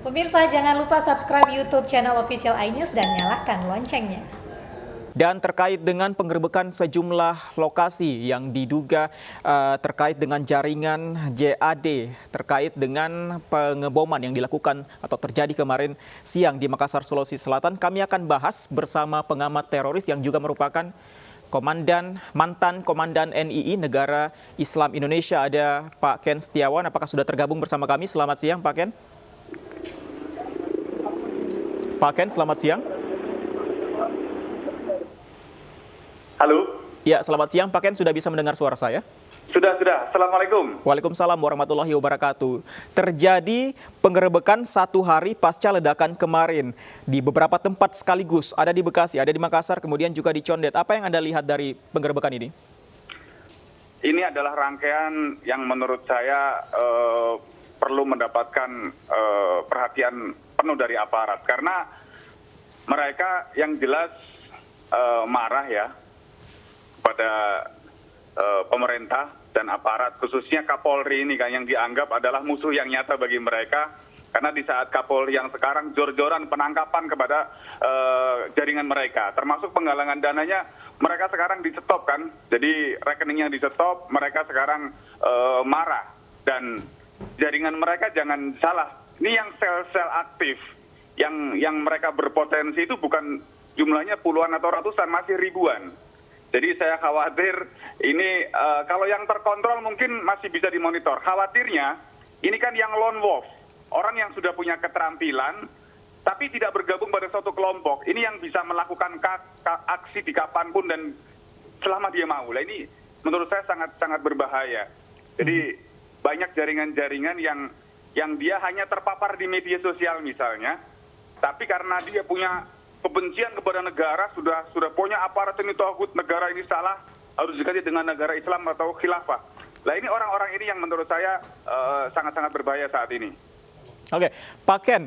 Pemirsa, jangan lupa subscribe YouTube channel Official iNews dan nyalakan loncengnya. Dan terkait dengan penggerbekan sejumlah lokasi yang diduga terkait dengan jaringan JAD, terkait dengan pengeboman yang dilakukan atau terjadi kemarin siang di Makassar, Sulawesi Selatan, kami akan bahas bersama pengamat teroris yang juga merupakan mantan komandan NII Negara Islam Indonesia, ada Pak Ken Setiawan. Apakah sudah tergabung bersama kami? Selamat siang, Pak Ken. Pak Ken, selamat siang. Halo. Ya, selamat siang Pak Ken, sudah bisa mendengar suara saya? Sudah. Assalamualaikum. Waalaikumsalam warahmatullahi wabarakatuh. Terjadi penggerebekan satu hari pasca ledakan kemarin di beberapa tempat sekaligus. Ada di Bekasi, ada di Makassar, kemudian juga di Condet. Apa yang Anda lihat dari penggerebekan ini? Ini adalah rangkaian yang menurut saya perlu mendapatkan perhatian penuh dari aparat. Karena mereka yang jelas marah ya pada pemerintah dan aparat, khususnya Kapolri ini kan yang dianggap adalah musuh yang nyata bagi mereka, karena di saat Kapolri yang sekarang jor-joran penangkapan kepada jaringan mereka, termasuk penggalangan dananya, mereka sekarang di-stop kan, jadi rekeningnya di-stop, mereka sekarang marah, dan jaringan mereka jangan salah, ini yang sel-sel aktif, yang mereka berpotensi itu bukan jumlahnya puluhan atau ratusan, masih ribuan. Jadi saya khawatir ini kalau yang terkontrol mungkin masih bisa dimonitor. Khawatirnya ini kan yang lone wolf, orang yang sudah punya keterampilan tapi tidak bergabung pada suatu kelompok. Ini yang bisa melakukan aksi di kapanpun dan selama dia mau. Nah, ini menurut saya sangat berbahaya. Jadi banyak jaringan-jaringan yang dia hanya terpapar di media sosial misalnya, tapi karena dia punya kebencian kepada negara, sudah punya aparat ini tauhid, negara ini salah, harus diganti dengan negara Islam atau khilafah. Nah, ini orang-orang ini yang menurut saya sangat-sangat berbahaya saat ini. Oke, Pak Ken,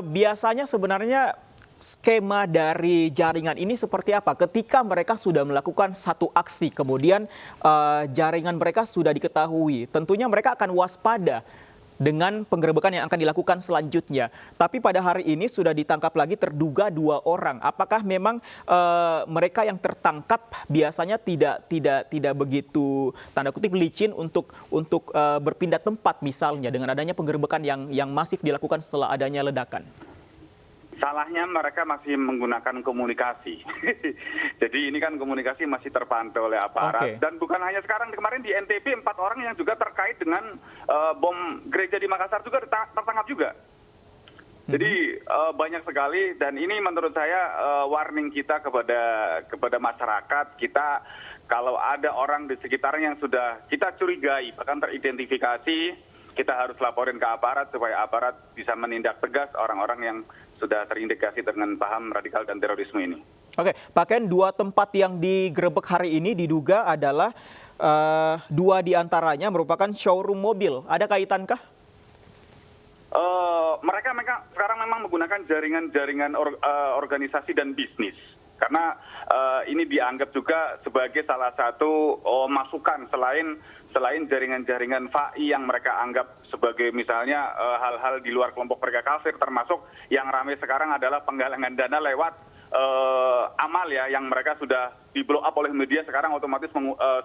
biasanya sebenarnya skema dari jaringan ini seperti apa? Ketika mereka sudah melakukan satu aksi, kemudian jaringan mereka sudah diketahui, tentunya mereka akan waspada dengan penggerebekan yang akan dilakukan selanjutnya. Tapi pada hari ini sudah ditangkap lagi terduga 2 orang. Apakah memang mereka yang tertangkap biasanya tidak begitu tanda kutip licin untuk berpindah tempat misalnya dengan adanya penggerebekan yang masif dilakukan setelah adanya ledakan? Salahnya mereka masih menggunakan komunikasi. Jadi ini kan komunikasi masih terpantau oleh aparat. Dan bukan hanya sekarang, kemarin di NTB 4 orang yang juga terkait dengan bom gereja di Makassar juga tertangkap juga. Jadi banyak sekali, dan ini menurut saya warning kita kepada masyarakat. Kita kalau ada orang di sekitarnya yang sudah kita curigai, bahkan teridentifikasi, kita harus laporin ke aparat supaya aparat bisa menindak tegas orang-orang yang sudah terindikasi dengan paham radikal dan terorisme ini. Oke, Pak Ken, 2 tempat yang digerebek hari ini diduga adalah 2 diantaranya merupakan showroom mobil. Ada kaitankah? Mereka sekarang memang menggunakan jaringan organisasi dan bisnis. Karena ini dianggap juga sebagai salah satu masukan selain jaringan-jaringan FAI yang mereka anggap sebagai misalnya hal-hal di luar kelompok mereka kafir, termasuk yang ramai sekarang adalah penggalangan dana lewat amal ya, yang mereka sudah di blow up oleh media, sekarang otomatis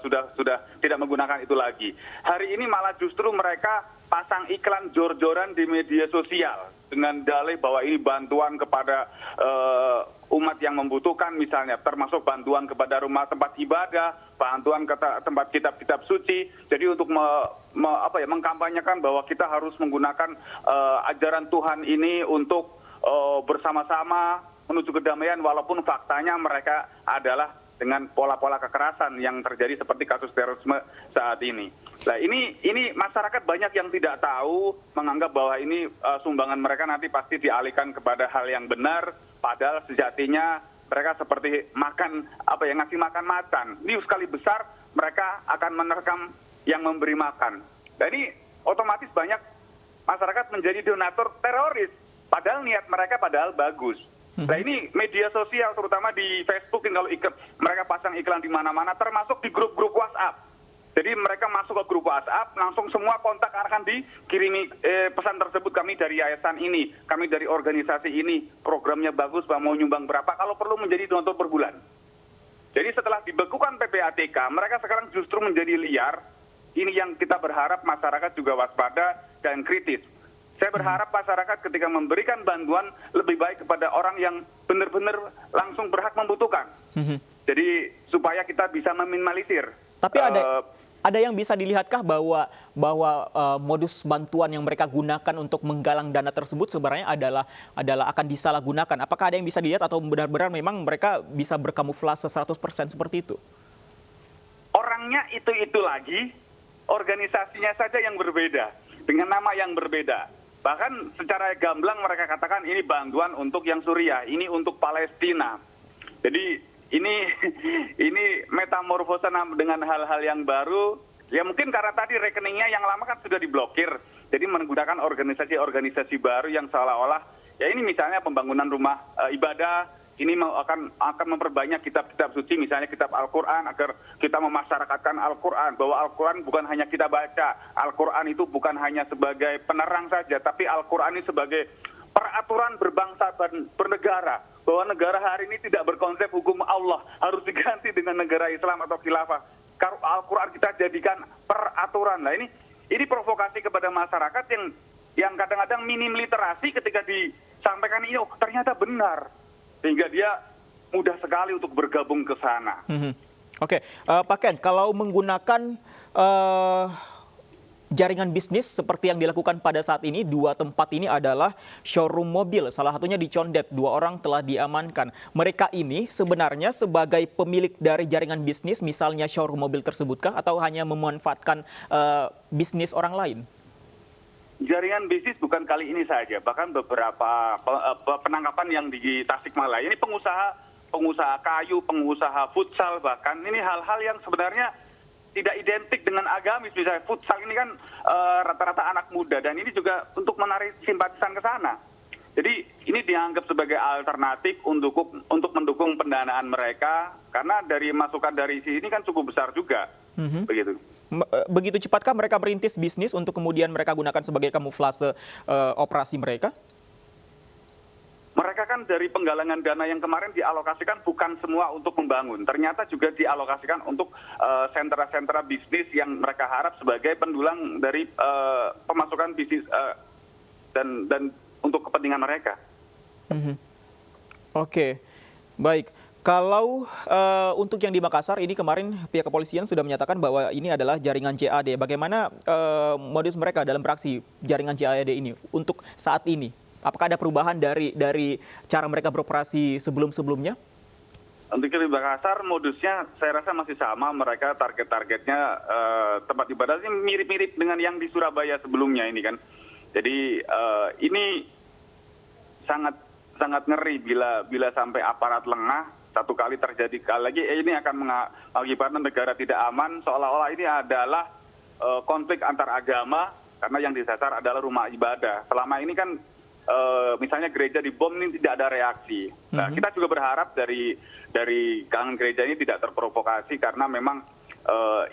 sudah tidak menggunakan itu lagi. Hari ini malah justru mereka pasang iklan jor-joran di media sosial dengan dalih bahwa ini bantuan kepada umat yang membutuhkan misalnya, termasuk bantuan kepada rumah tempat ibadah, bantuan ke tempat kitab-kitab suci. Jadi untuk mengkampanyekan bahwa kita harus menggunakan ajaran Tuhan ini untuk bersama-sama menuju kedamaian, walaupun faktanya mereka adalah dengan pola-pola kekerasan yang terjadi seperti kasus terorisme saat ini. Nah, ini masyarakat banyak yang tidak tahu, menganggap bahwa ini sumbangan mereka nanti pasti dialihkan kepada hal yang benar, padahal sejatinya mereka seperti ngasih makan macan. Ini sekali besar mereka akan menerkam yang memberi makan. Nah, ini otomatis banyak masyarakat menjadi donatur teroris, padahal niat mereka bagus. Nah, ini media sosial terutama di Facebook, kalau mereka pasang iklan di mana-mana, termasuk di grup-grup WhatsApp. Jadi mereka masuk ke grup WhatsApp, langsung semua kontak akan dikirimi pesan tersebut, kami dari yayasan ini, kami dari organisasi ini, programnya bagus, Pak, mau nyumbang berapa, kalau perlu menjadi donatur per bulan. Jadi setelah dibekukan PPATK, mereka sekarang justru menjadi liar. Ini yang kita berharap masyarakat juga waspada dan kritis. Saya berharap masyarakat ketika memberikan bantuan lebih baik kepada orang yang benar-benar langsung berhak membutuhkan. Jadi supaya kita bisa meminimalisir. Tapi ada yang bisa dilihatkah bahwa modus bantuan yang mereka gunakan untuk menggalang dana tersebut sebenarnya adalah akan disalahgunakan? Apakah ada yang bisa dilihat atau benar-benar memang mereka bisa berkamuflase 100% seperti itu? Orangnya itu lagi, organisasinya saja yang berbeda, dengan nama yang berbeda. Bahkan secara gamblang mereka katakan ini bantuan untuk yang Suriah, ini untuk Palestina. Jadi ini metamorfosa dengan hal-hal yang baru. Ya mungkin karena tadi rekeningnya yang lama kan sudah diblokir. Jadi menggunakan organisasi-organisasi baru yang seolah-olah ya ini misalnya pembangunan rumah ibadah, ini akan memperbanyak kitab-kitab suci, misalnya kitab Al-Quran, agar kita memasyarakatkan Al-Quran, bahwa Al-Quran bukan hanya kita baca, Al-Quran itu bukan hanya sebagai penerang saja, tapi Al-Quran ini sebagai peraturan berbangsa dan bernegara, bahwa negara hari ini tidak berkonsep hukum Allah, harus diganti dengan negara Islam atau khilafah. Al-Quran kita jadikan peraturan. Nah ini provokasi kepada masyarakat yang kadang-kadang minim literasi ketika disampaikan ini, oh ternyata benar. Sehingga dia mudah sekali untuk bergabung ke sana. Oke, Pak Ken, kalau menggunakan jaringan bisnis seperti yang dilakukan pada saat ini, dua tempat ini adalah showroom mobil, salah satunya di Condet, 2 orang telah diamankan. Mereka ini sebenarnya sebagai pemilik dari jaringan bisnis, misalnya showroom mobil tersebutkah, atau hanya memanfaatkan bisnis orang lain? Jaringan bisnis bukan kali ini saja, bahkan beberapa penangkapan yang di Tasikmalaya ini pengusaha kayu, pengusaha futsal, bahkan ini hal-hal yang sebenarnya tidak identik dengan agamis. Misalnya futsal ini kan rata-rata anak muda dan ini juga untuk menarik simpatisan ke sana. Jadi ini dianggap sebagai alternatif untuk mendukung pendanaan mereka karena dari masukan dari sini kan cukup besar juga. Begitu. Begitu cepatkah mereka merintis bisnis untuk kemudian mereka gunakan sebagai kamuflase operasi mereka? Mereka kan dari penggalangan dana yang kemarin dialokasikan bukan semua untuk membangun. Ternyata juga dialokasikan untuk sentra-sentra bisnis yang mereka harap sebagai pendulang dari pemasukan bisnis dan untuk kepentingan mereka. Oke, baik. Kalau untuk yang di Makassar ini kemarin pihak kepolisian sudah menyatakan bahwa ini adalah jaringan JAD. Bagaimana modus mereka dalam beraksi jaringan JAD ini untuk saat ini? Apakah ada perubahan dari cara mereka beroperasi sebelum-sebelumnya? Untuk di Makassar modusnya saya rasa masih sama. Mereka target-targetnya tempat ibadah ini mirip-mirip dengan yang di Surabaya sebelumnya ini kan. Jadi ini sangat ngeri bila sampai aparat lengah. Satu kali terjadi kali lagi ini akan mengakibatkan negara tidak aman, seolah-olah ini adalah konflik antar agama karena yang disasar adalah rumah ibadah. Selama ini kan misalnya gereja dibom ini tidak ada reaksi. Nah, kita juga berharap dari kalangan gereja ini tidak terprovokasi karena memang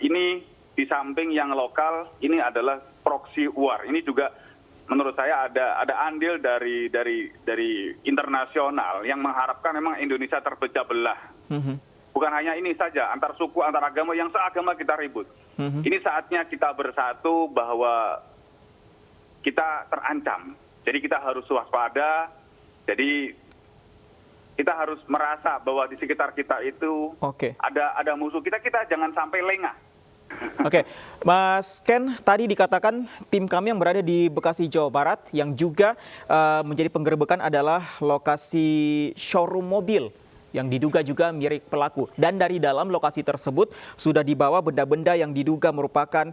ini di samping yang lokal ini adalah proxy war. Ini juga menurut saya ada andil dari internasional yang mengharapkan memang Indonesia terpecah belah. Bukan hanya ini saja, antar suku, antar agama yang seagama kita ribut. Ini saatnya kita bersatu bahwa kita terancam. Jadi kita harus waspada. Jadi kita harus merasa bahwa di sekitar kita itu ada musuh kita jangan sampai lengah. Oke, Mas Ken, tadi dikatakan tim kami yang berada di Bekasi, Jawa Barat yang juga menjadi penggerebekan adalah lokasi showroom mobil yang diduga juga mirip pelaku. Dan dari dalam lokasi tersebut sudah dibawa benda-benda yang diduga merupakan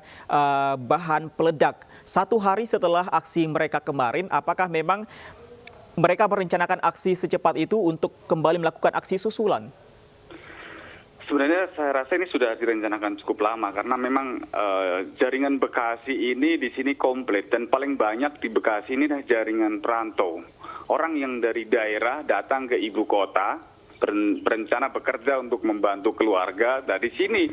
bahan peledak. 1 hari setelah aksi mereka kemarin, apakah memang mereka merencanakan aksi secepat itu untuk kembali melakukan aksi susulan? Sebenarnya saya rasa ini sudah direncanakan cukup lama karena memang jaringan Bekasi ini di sini komplit dan paling banyak di Bekasi ini adalah jaringan perantau. Orang yang dari daerah datang ke ibu kota berencana bekerja untuk membantu keluarga. Dari sini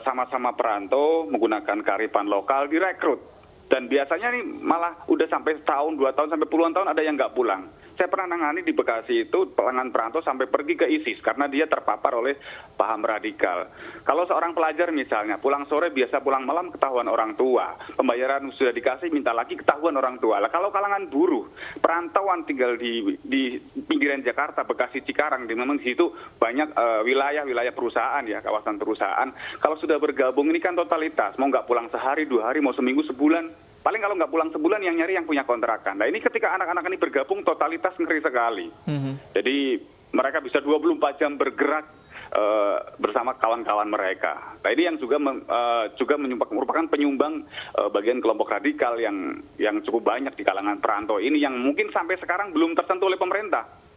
sama-sama perantau menggunakan kearifan lokal direkrut. Dan biasanya nih malah udah sampai setahun, 2 tahun, sampai puluhan tahun ada yang nggak pulang. Saya pernah nangani di Bekasi itu pelanggan perantau sampai pergi ke ISIS karena dia terpapar oleh paham radikal. Kalau seorang pelajar misalnya pulang sore biasa pulang malam ketahuan orang tua, pembayaran sudah dikasih minta lagi ketahuan orang tua. Lah kalau kalangan buruh, perantauan tinggal di pinggiran Jakarta, Bekasi, Cikarang, memang di situ banyak wilayah perusahaan ya, kawasan perusahaan. Kalau sudah bergabung ini kan totalitas, mau nggak pulang sehari, 2 hari, mau seminggu, sebulan. Paling kalau nggak pulang sebulan yang nyari yang punya kontrakan. Nah ini ketika anak-anak ini bergabung totalitas ngeri sekali. Jadi mereka bisa 24 jam bergerak bersama kawan-kawan mereka. Nah ini yang juga merupakan penyumbang bagian kelompok radikal yang cukup banyak di kalangan perantau ini yang mungkin sampai sekarang belum tersentuh oleh pemerintah.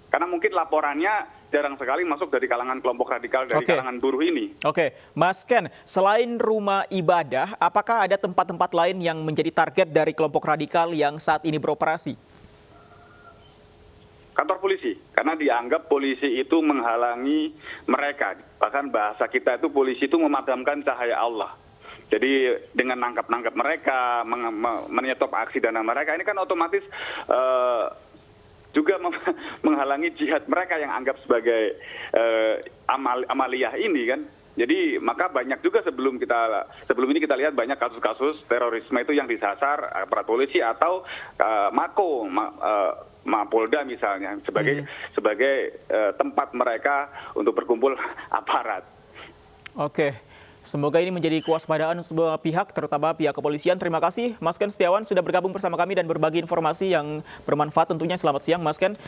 Karena mungkin laporannya jarang sekali masuk dari kalangan kelompok radikal dari kalangan buruh ini. Oke, Mas Ken, selain rumah ibadah, apakah ada tempat-tempat lain yang menjadi target dari kelompok radikal yang saat ini beroperasi? Kantor polisi, karena dianggap polisi itu menghalangi mereka. Bahkan bahasa kita itu polisi itu memadamkan cahaya Allah. Jadi dengan nangkap-nangkap mereka, menyetop aksi dana mereka, ini kan otomatis juga menghalangi jihad mereka yang anggap sebagai amaliyah ini kan. Jadi maka banyak juga sebelum ini kita lihat banyak kasus-kasus terorisme itu yang disasar aparat polisi atau Mapolda misalnya sebagai tempat mereka untuk berkumpul aparat. Oke. Semoga ini menjadi kewaspadaan semua pihak, terutama pihak kepolisian. Terima kasih Mas Ken Setiawan sudah bergabung bersama kami dan berbagi informasi yang bermanfaat tentunya. Selamat siang Mas Ken.